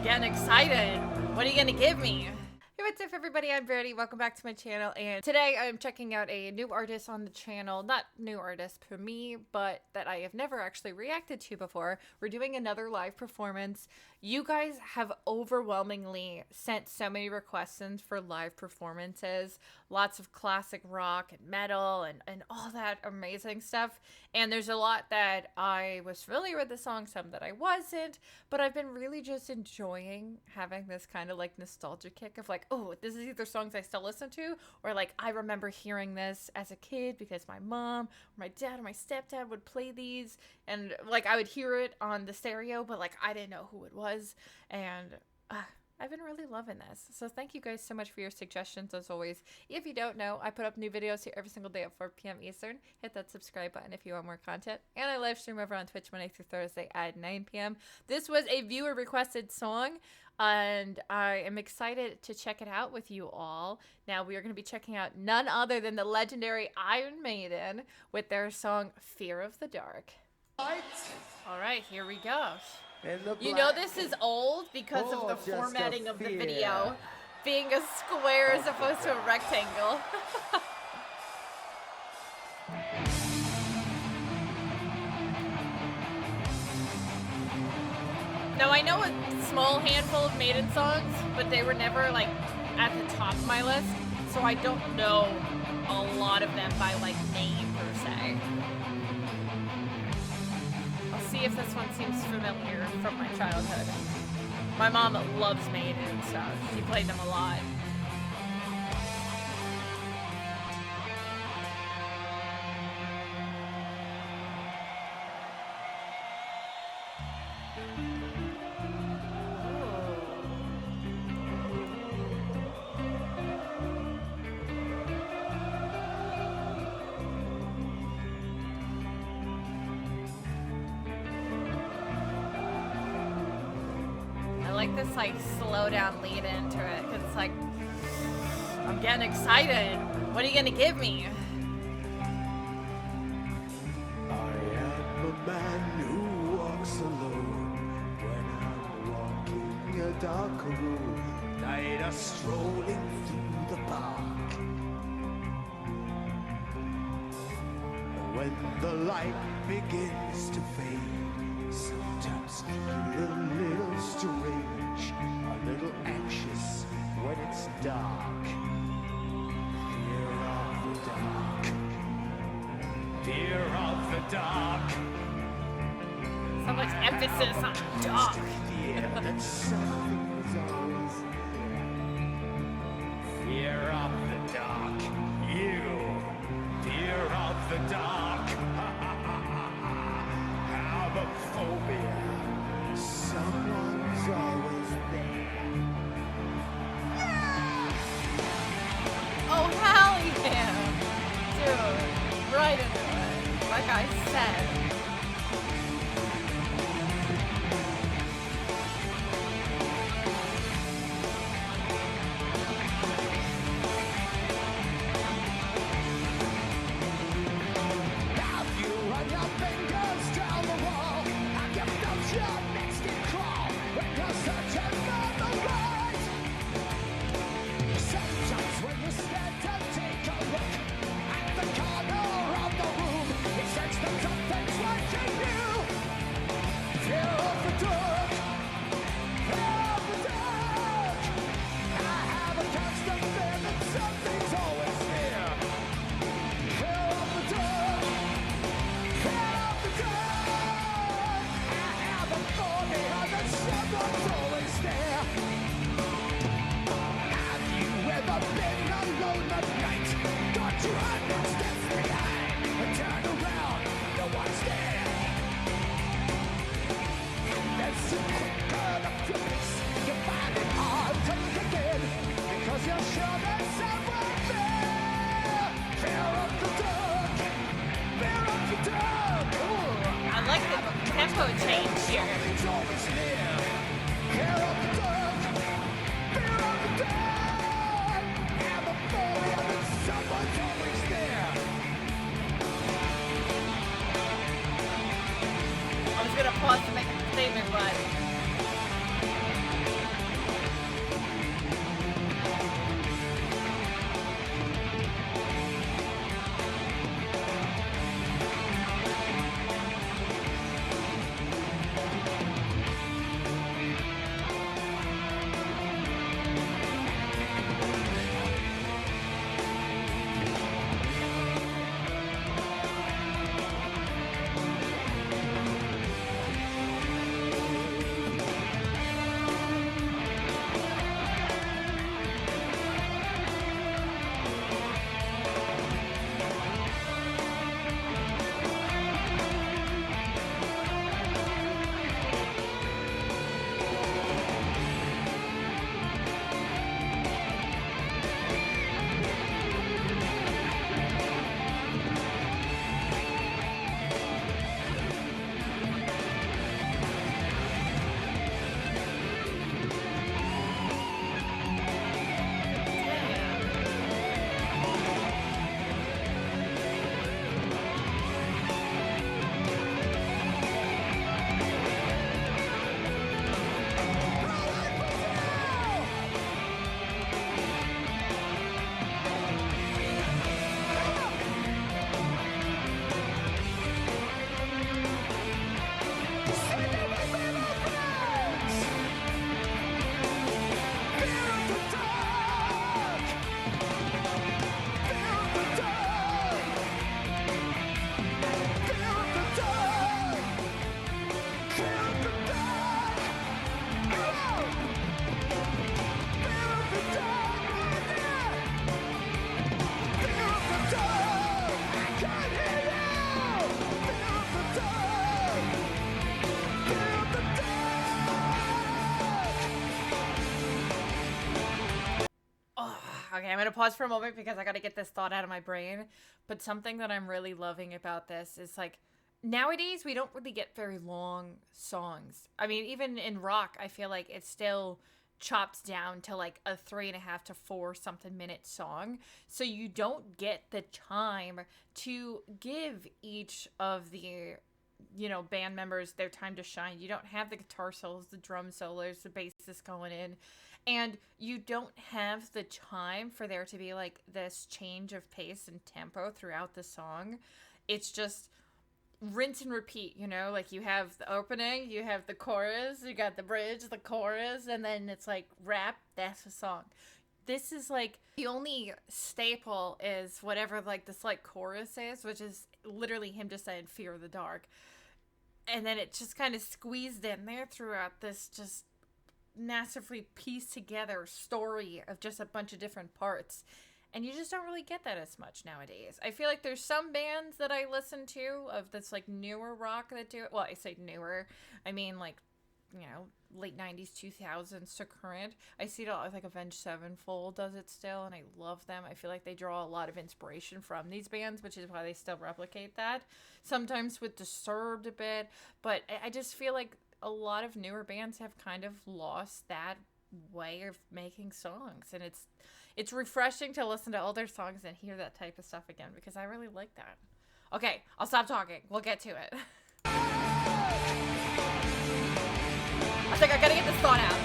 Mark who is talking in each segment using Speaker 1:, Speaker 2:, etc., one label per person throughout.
Speaker 1: I'm getting excited. What are you gonna give me? Hey, what's up everybody? I'm Brandy. Welcome back to my channel, and today I'm checking out a new artist on the channel. Not new artist for me, but that I have never actually reacted to before. We're doing another live performance. You guys have overwhelmingly sent so many requests in for live performances. Lots of classic rock and metal and all that amazing stuff. And there's a lot that I was familiar with the song, some that I wasn't, but I've been really just enjoying having this kind of like nostalgia kick of like, oh, this is either songs I still listen to, or like I remember hearing this as a kid because my mom or my dad or my stepdad would play these, and like I would hear it on the stereo, but like I didn't know who it was. And I've been really loving this. So thank you guys so much for your suggestions as always. If you don't know, I put up new videos here every single day at 4 p.m. Eastern. Hit that subscribe button if you want more content. And I live stream over on Twitch Monday through Thursday at 9 p.m. This was a viewer requested song, and I am excited to check it out with you all. Now we are going to be checking out none other than the legendary Iron Maiden with their song Fear of the Dark. All right, here we go. You know this is old because of the formatting of the video being a square as opposed to a rectangle. Now I know a small handful of Maiden songs, but they were never like at the top of my list, so I don't know a lot of them by like name per se. See if this one seems familiar from my childhood. My mom loves Maiden, so she played them a lot. I like this like slow down lead into it. It's like, I'm getting excited. What are you gonna give me?
Speaker 2: I am a man who walks alone when I'm walking a dark road. Night are strolling through the park. When the light begins to fade, sometimes feel a little strange, a little anxious when it's dark. Fear of the dark. Fear of the dark.
Speaker 1: So much emphasis on dark.
Speaker 2: Fear that something is always there. Fear of the dark. You. Fear of the dark. Have a phobia. Someone's always there.
Speaker 1: Oh hell yeah! Dude, right into it. Like I said.
Speaker 2: Take a look at the corner of the room. It says that something's
Speaker 1: Okay, I'm gonna pause for a moment because I gotta get this thought out of my brain. But something that I'm really loving about this is like nowadays we don't really get very long songs. I mean, even in rock, I feel like it's still chopped down to like a 3.5 to 4 something minute song. So you don't get the time to give each of the band members their time to shine. You don't have the guitar solos, the drum solos, the bassist going in. And you don't have the time for there to be like this change of pace and tempo throughout the song. It's just rinse and repeat, like you have the opening, you have the chorus, you got the bridge, the chorus, and then it's like rap, that's the song. This is like the only staple is whatever like this like chorus is, which is literally him just saying fear of the dark. And then it's just kind of squeezed in there throughout this just massively pieced together story of just a bunch of different parts. And you just don't really get that as much nowadays. I feel like there's some bands that I listen to of this like newer rock that do it. Well, I say newer, I mean like, late 90s, 2000s to current. I see it a lot, like Avenged Sevenfold does it still, and I love them. I feel like they draw a lot of inspiration from these bands, which is why they still replicate that. Sometimes with Disturbed a bit, but I just feel like a lot of newer bands have kind of lost that way of making songs, and it's refreshing to listen to older songs and hear that type of stuff again, because I really like that. Okay, I'll stop talking. We'll get to it. I think I gotta get this thought out.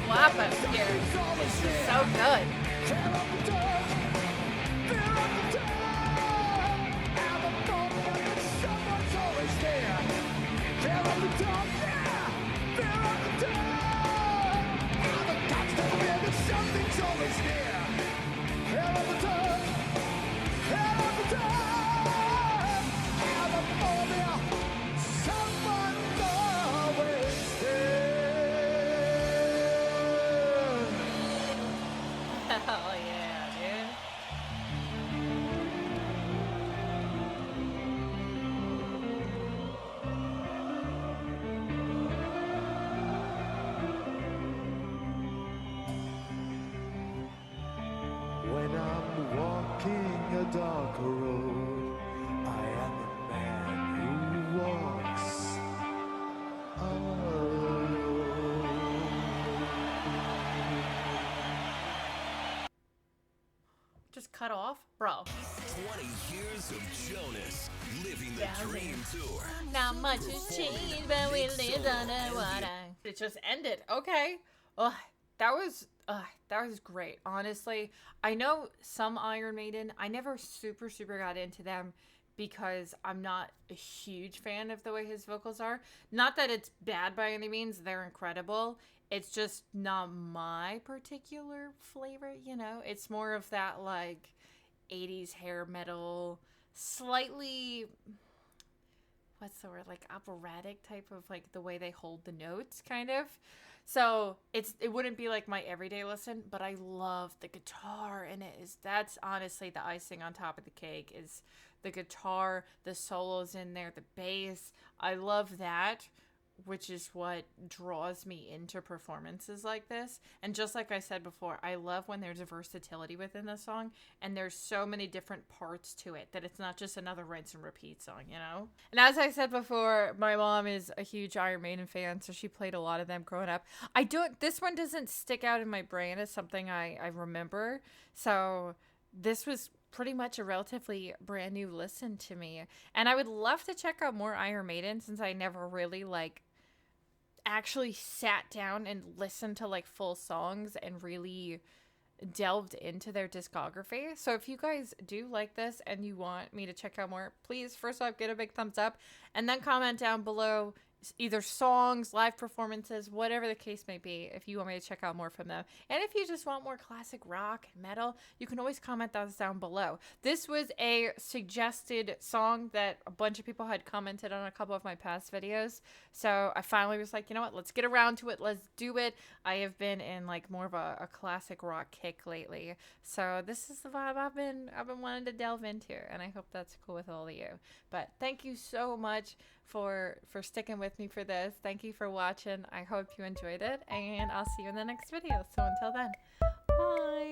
Speaker 1: Slap us here. This is so good. Oh yeah, dude.
Speaker 2: When I'm walking a dark road, I am a man who walks alone.
Speaker 1: Just cut off? Bro.
Speaker 3: 20 years of Jonas, living the dream tour.
Speaker 1: Not much has changed, but we lived underwater. It just ended. Okay. Ugh, that was That was great. Honestly, I know some Iron Maiden. I never super got into them because I'm not a huge fan of the way his vocals are. Not that it's bad by any means, they're incredible. It's just not my particular flavor, you know? It's more of that like 80s hair metal, slightly, what's the word, like operatic type of like the way they hold the notes kind of. So it wouldn't be like my everyday listen, but I love the guitar and that's honestly the icing on top of the cake is the guitar, the solos in there, the bass. I love that, which is what draws me into performances like this. And just like I said before, I love when there's a versatility within the song and there's so many different parts to it that it's not just another rinse and repeat song, you know? And as I said before, my mom is a huge Iron Maiden fan, so she played a lot of them growing up. This one doesn't stick out in my brain as something I remember. So this was pretty much a relatively brand new listen to me. And I would love to check out more Iron Maiden since I never really like actually sat down and listened to like full songs and really delved into their discography. So if you guys do like this and you want me to check out more, please first off give it a big thumbs up and then comment down below either songs, live performances, whatever the case may be, if you want me to check out more from them. And if you just want more classic rock and metal, you can always comment those down below. This was a suggested song that a bunch of people had commented on a couple of my past videos. So I finally was like, you know what, let's get around to it. Let's do it. I have been in like more of a classic rock kick lately. So this is the vibe I've been wanting to delve into, and I hope that's cool with all of you. But thank you so much for sticking with me for this. Thank you for watching. I hope you enjoyed it, and I'll see you in the next video. So until then, bye.